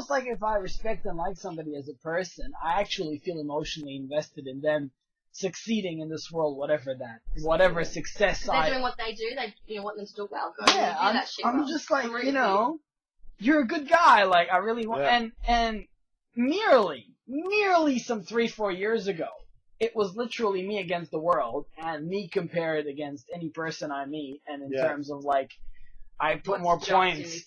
almost like if I respect and like somebody as a person, I actually feel emotionally invested in them succeeding in this world, whatever success They're doing what they do. You want them to do well. Go yeah, and do that shit I'm well. just like, you're a good guy. Like, I really want, and merely some 3-4 years ago, it was literally me against the world, and me compared against any person I meet, and in terms of like, I put more points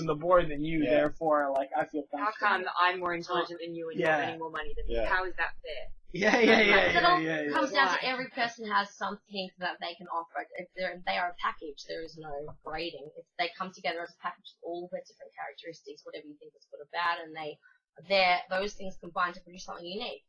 on the board than you, therefore, like, I feel comfortable. How come I'm more intelligent than you and you're earning more money than me? How is that fair? It comes down to every person has something that they can offer. If they are a package, there is no grading. If they come together as a package, all their different characteristics, whatever you think is good or bad, and those things combine to produce something unique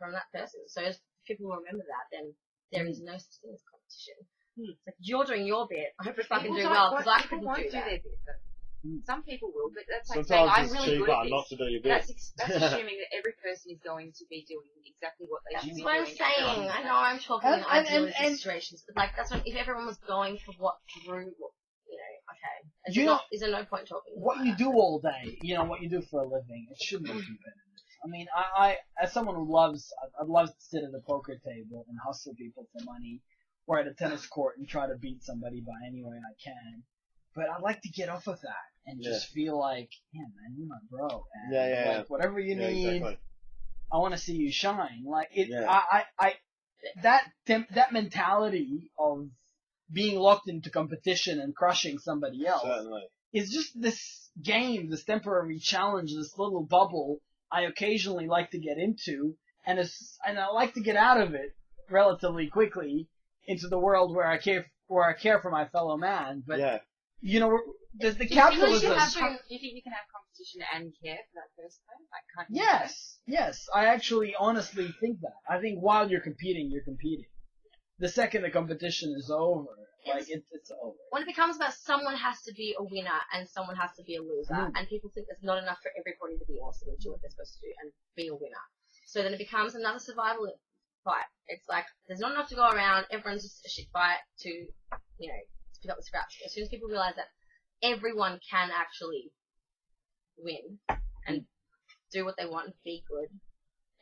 from that person. So if people will remember that, then there is no such thing as competition. It's like, you're doing your bit. I hope you fucking do well, because I couldn't do that. Their bit, some people will, but that's like sometimes saying, I'm really good at this. Not to do your bit. That's assuming that every person is going to be doing exactly what they should be doing. That's what I'm saying. I know I'm talking in idealistic situations, but like, that's what, if everyone was going for is there no point talking? What you do all day, what you do for a living, it shouldn't be competitive. I mean, I as someone who I'd love to sit at a poker table and hustle people for money, or at a tennis court and try to beat somebody by any way I can. But I like to get off of that and just feel like, man, you're my bro. And like, whatever you need, exactly. I want to see you shine. Like that mentality of being locked into competition and crushing somebody else is just this game, this temporary challenge, this little bubble I occasionally like to get into, and I like to get out of it relatively quickly into the world where I care for my fellow man. But there's the capitalism. Do you think you can have competition and care for that person? Like, Yes. I actually honestly think that. I think while you're competing, you're competing. The second the competition is over, it's over. When it becomes about someone has to be a winner and someone has to be a loser, and people think there's not enough for everybody to be awesome and do what they're supposed to do and be a winner. So then it becomes another survival fight. It's like, there's not enough to go around, everyone's just a shit fight to pick up the scraps. As soon as people realize that everyone can actually win and do what they want and be good,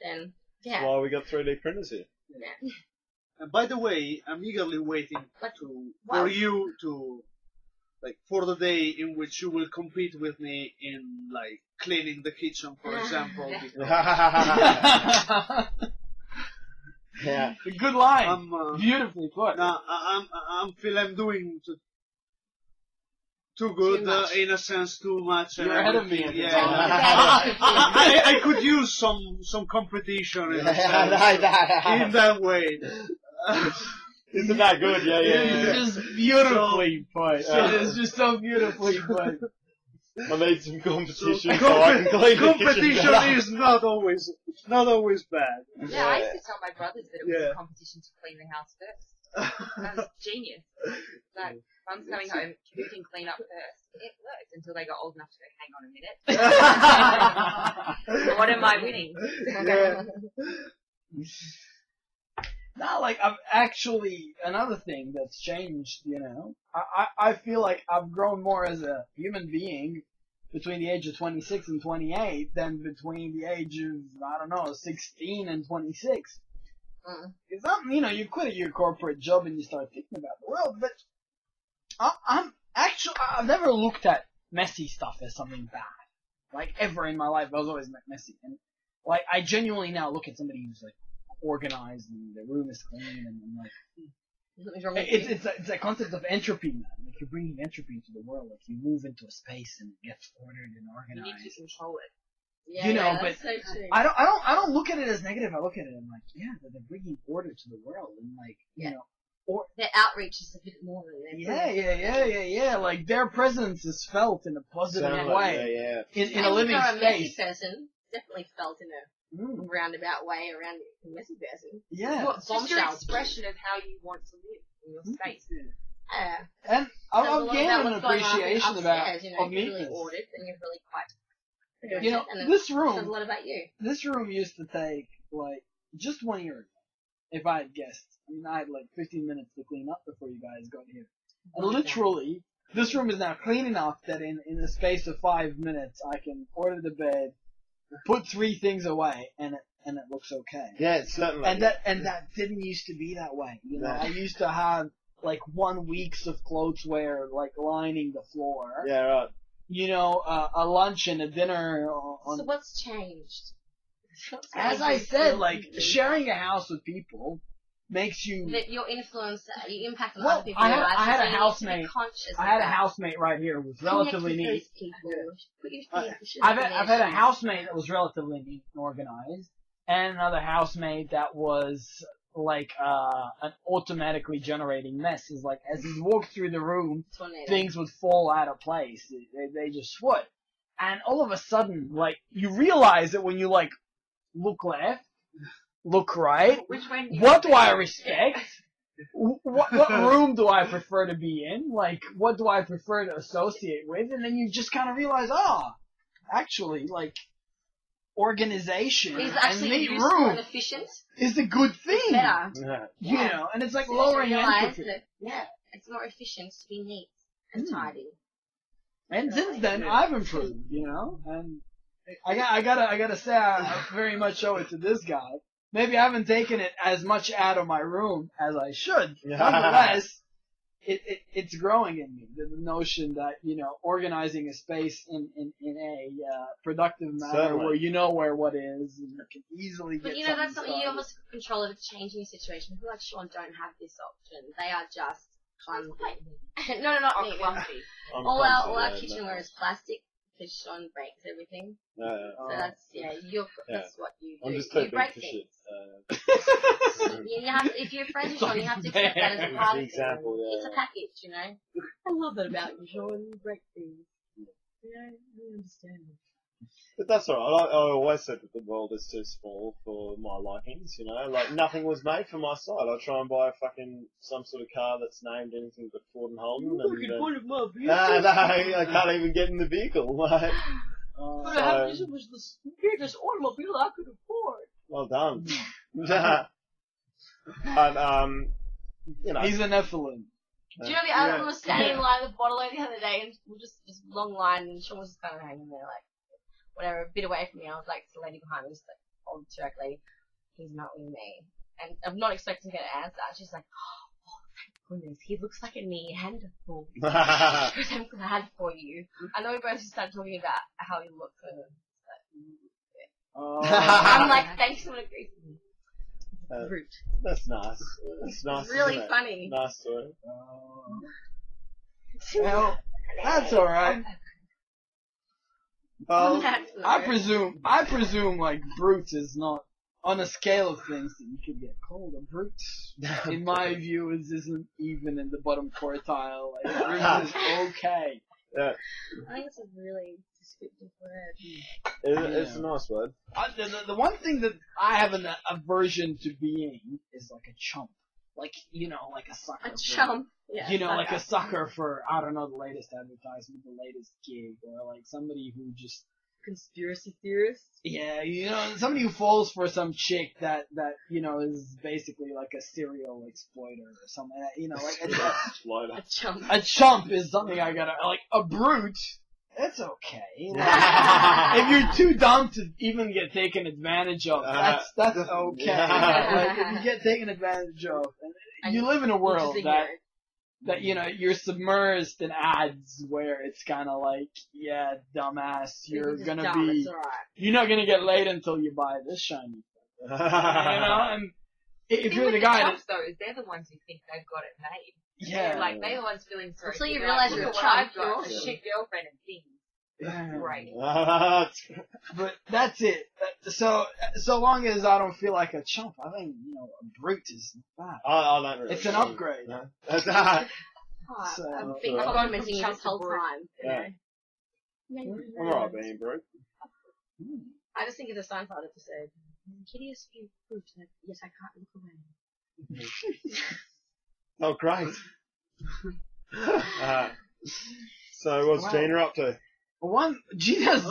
then, That's why we got 3D printers here. Yeah. And by the way, I'm eagerly waiting for you to, for the day in which you will compete with me in, cleaning the kitchen, for example. Yeah, good line. Beautifully put. I feel I'm doing too good, in a sense, too much. You're ahead of me. Yeah. I could use some competition in that way. Isn't that good? Yeah. It's just beautifully put. It is just so beautifully put. I need some competition so I can clean the kitchen. Competition is not always bad. Yeah, I used to tell my brothers that it was a competition to clean the house first. That was genius. Like, Mum's coming home, who can clean up first? It worked until they got old enough to go, hang on a minute. What am I winning? No, I've actually, another thing that's changed, I feel like I've grown more as a human being between the age of 26 and 28 than between the age of, 16 and 26. Because you quit your corporate job and you start thinking about the world, but I've never looked at messy stuff as something bad. Ever in my life, I was always messy. And, I genuinely now look at somebody who's, organized and the room is clean and it's a concept of entropy, man. You're bringing entropy into the world. You move into a space and it gets ordered and organized. You need to control it. Yeah, but so true. I don't look at it as negative. I look at it and they're bringing order to the world and or their outreach is a bit more than that. Yeah. Their presence is felt in a positive way. In a living space. A messy person, definitely felt in a roundabout way around a messy person. Yeah. It's just your expression of how you want to live in your space. And I've gained an appreciation of neatness. Really ordered and you're really quite... this room... says a lot about you. This room used to take, just 1 year ago, if I had guessed. I had 15 minutes to clean up before you guys got here. And literally, this room is now clean enough that in the space of 5 minutes I can order the bed, put 3 things away, and it looks okay. Yeah, certainly. And that didn't used to be that way. You know, I used to have like 1 week's of clothes wear like lining the floor. Yeah, right. You know, a lunch and a dinner. So what's changed? As I said, like sharing a house with people makes you. That your influence, you impact on Well, other people. I had a housemate. I had a housemate right here who was relatively neat. I've I've had a housemate that was relatively neat and organized, and another housemate that was like an automatically generating mess. Is like as he walked through the room, things would fall out of place. They just would, and all of a sudden, like you realize that when you like look left, look right. Which one? What do I respect? What room do I prefer to be in? Like, what do I prefer to associate with? And then you just kind of realize, actually, like, organization and neat room and efficient is a good thing. Better. You know, and it's like So lowering entropy. It's more efficient to be neat and tidy. And since then, I've improved, you know, and I gotta say, I very much owe it to this guy. Maybe I haven't taken it as much out of my room as I should. Nonetheless, it's growing in me. The notion that, you know, organizing a space in a productive manner where you know where what is and you can easily get. But you know, that's something you almost control of changing your situation. People like Sean don't have this option. They are just clumsy. No, not me. All our kitchenware is plastic. Because Sean breaks everything. So that's that's what you do. I'm just you break for things. shit. You have to, if you're friends with Sean, you have to accept that as a part of it. Example, It's a package, you know. I love that about you, Sean. You break things. Yeah, I understand. But that's alright. I always said that the world is too small for my likings, you know? Like, nothing was made for my side. I try and buy some sort of car that's named anything but Ford and Holden. I can't even get in the vehicle. Like, But I have this was the biggest automobile I could afford. Well done. And, you know. He's a Nephilim. Do you know the other one was standing in line with Bottle the other day, and we just this long line, and Sean was just kind of hanging there, like, whatever, a bit away from me. I was like, the lady behind me was like, old Turk lady, he's not with me. And I'm not expecting to get an answer. She's like, oh, thank goodness, he looks like a Neanderthal. Because I'm glad for you. And then we both just started talking about how he looks, and I'm like, thanks for agreeing with me. Brute. That's nice. That's nice. Really funny. Nice story. Well, that's alright. Well, I presume like brute is not on a scale of things that you could get called a brute. In my view, it isn't even in the bottom quartile. Like, brute is okay. Yeah. I think it's a really descriptive word. It's a nice word. The one thing that I have an aversion to being is like a chump. Like, you know, like a sucker. A chump. Yeah, you know, like a sucker for, I don't know, the latest advertisement, the latest gig, or like somebody who just... Conspiracy theorist? Yeah, you know, somebody who falls for some chick that, you know, is basically like a serial exploiter or something. You know, like a chump. A chump is something I gotta, like, a brute, that's okay. If you're too dumb to even get taken advantage of, that's okay. Like, if you get taken advantage of, and you live in a world that, you know, you're submersed in ads where it's kind of like, yeah, dumbass, you're gonna be, you're not gonna get laid until you buy this shiny thing. You know, and if you're the guy that... though, they're the ones who think they've got it made. Yeah. Like, they're the ones feeling sorry. Until you realise you're a chump. I've got a shit girlfriend and things. Great. But that's it. So long as I don't feel like a chump, I think, you know, a brute is bad. I don't really. It's an upgrade. No. I've been complimenting you this whole time. Yeah. I'm alright being brute. I just think of the Seinfeld episode. Hideous few proofs that yes, I can't look away. Oh, great. So what's Gina up to? Gina's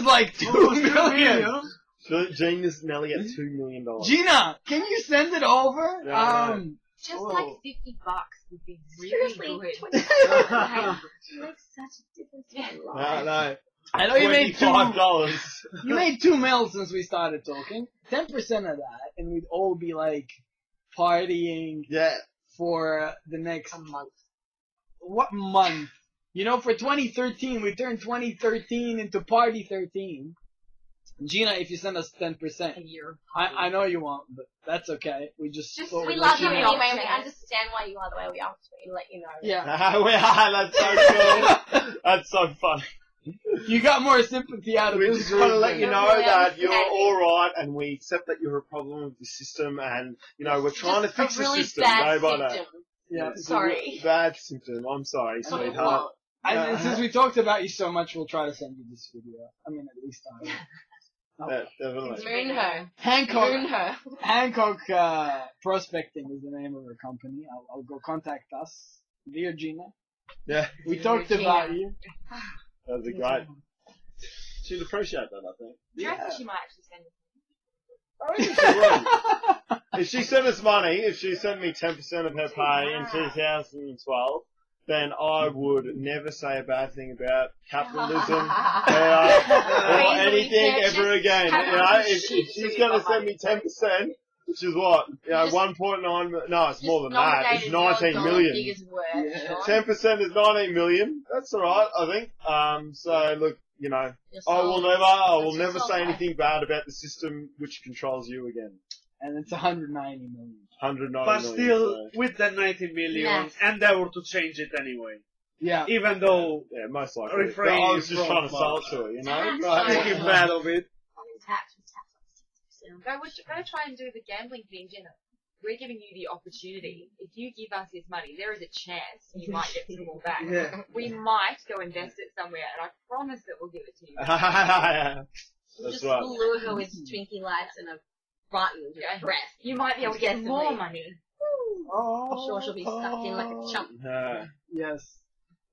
like 2 million. So Gina's nearly at $2 million. Gina, can you send it over? Yeah, Just like $50 would be Seriously, really good. it makes such a difference in my life. No. I know you made $25. You made 2 mil since we started talking. 10% of that, and we'd all be like partying for the next month. What month? You know, for 2013, we turned 2013 into party 13. Gina, if you send us 10%, A year. I know you won't, but that's okay. We We love you anyway. We understand why you are the way we are. So we let you know. Yeah. That's so cool. That's so funny. You got more sympathy out of We this just group want to let you than- know that you're alright and we accept that you're a problem with the system and, you know, we're trying to fix the really system bad day by day. symptom. Yeah. It's a Sorry. bad symptom. I'm sorry, sweetheart. And since we talked about you so much, we'll try to send you this video. I mean, at least I will. Yeah, definitely. Moon her. Hancock. Moon her. Hancock Prospecting is the name of her company. I'll go contact us. Dear Gina. Yeah. We talked about you. That'd be great. She'd appreciate that, I think. Do you reckon she might actually send it? I think she would. If she sent us money, if she sent me 10% of her pay in 2012, then I would never say a bad thing about capitalism or anything ever again. You know, if she's going to send me 10%, which is what? You know, 1.9, no, it's more than that. It's 19 million. 10% is 19 million. That's alright, I think. So look, you know, I will never say anything bad about the system which controls you again. And it's 190 million. 190 But million, still, so. with that 90 million, endeavor to change it anyway. Yeah. Even though, Yeah, most likely. refrain I was just from- trying to sell it to her, you know? thinking bad of it. Go try and do the gambling thing, Jenna. We're giving you the opportunity. If you give us this money, there is a chance you might get some more back. Yeah. We might go invest it somewhere, and I promise that we'll give it to you. That's Just right. lure her with Twinkie lights and a button breath. You might be able to get more money. I'm sure she'll be sucked in like a chump. Yes.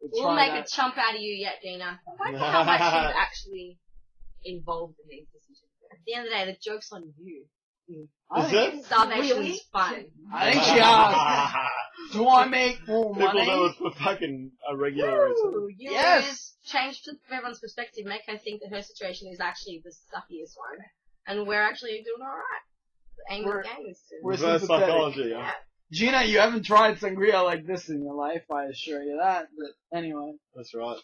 We'll make a chump out of you yet, Dina. I wonder how much she's actually involved in these decisions. At the end of the day, the joke's on you. Is it? Starvation's fun. I think she asked, do I make more People money? do it for fucking a regular reason. Ooh, you Yes. change everyone's perspective, make her think that her situation is actually the suckiest one. And we're actually doing alright. The aim of the game is to... We're Reverse sympathetic. psychology, yeah. Gina, you haven't tried sangria like this in your life, I assure you that. But anyway, That's right.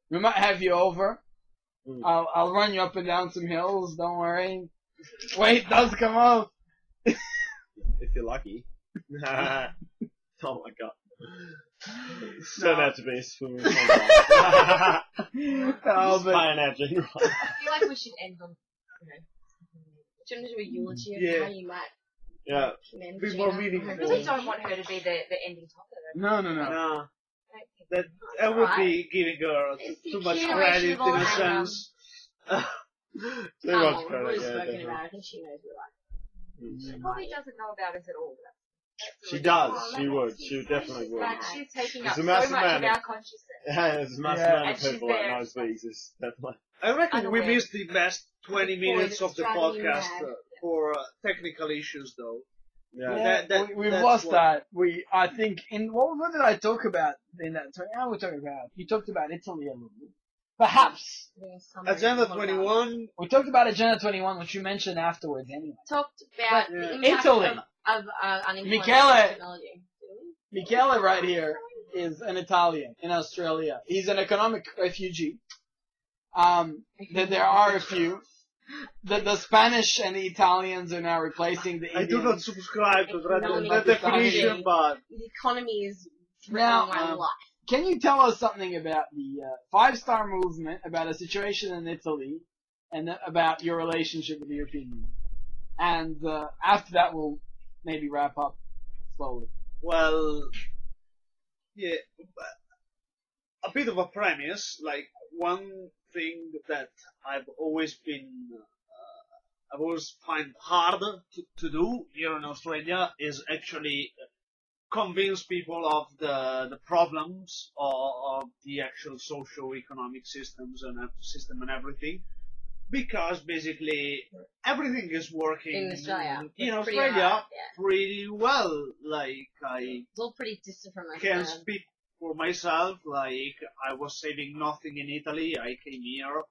we might have you over. Mm. I'll run you up and down some hills, don't worry. Weight does come off. If you're lucky. Oh my god. Turned out to be a swimming pool. Oh, but Playing out general. I feel like we should end on, Shouldn't we do a eulogy of Yeah. how you might Yeah. commend Be Gina more for meaningful. her I really decision? don't want her to be the ending topic. no. Nah. That would be giving her too much credit in a sense. Too Oh, much we've credit, already yeah, spoken definitely. about it. I think she knows we're like. She probably doesn't know about us at all. She does. She would. She definitely would. Like, she's taking It's up a so massive much of amount of- our consciousness. Yeah, there's a massive Yeah. amount And of she's people that there. knows we exist, definitely. I reckon we Unaware. missed the best 20 minutes of the driving you podcast mad. for technical issues, though. Yeah. We've that's lost what- that. I think, what did I talk about in that? We talking about? You talked about Italy a little bit. Perhaps. Agenda 21. We talked about Agenda 21, which you mentioned afterwards anyway. Talked about But, the impact Italy. of unemployment Michele. and technology. Michele right here is an Italian in Australia. He's an economic refugee. There are a few. The Spanish and the Italians are now replacing the I do Indians. not subscribe to Economic that definition, but The economy is Now, threatening my life. Can you tell us something about the five-star movement, about a situation in Italy, and about your relationship with the European Union? And after that, we'll maybe wrap up slowly. well, yeah, a bit of a premise. Like one thing that I've always find hard to do here in Australia is actually convince people of the problems of the actual socio-economic system and everything. because basically everything is working In Australia. in Pretty Australia alright, yeah. pretty well. Like I It's all pretty distant from us. can speak for myself. Like I was saving nothing in Italy. I came here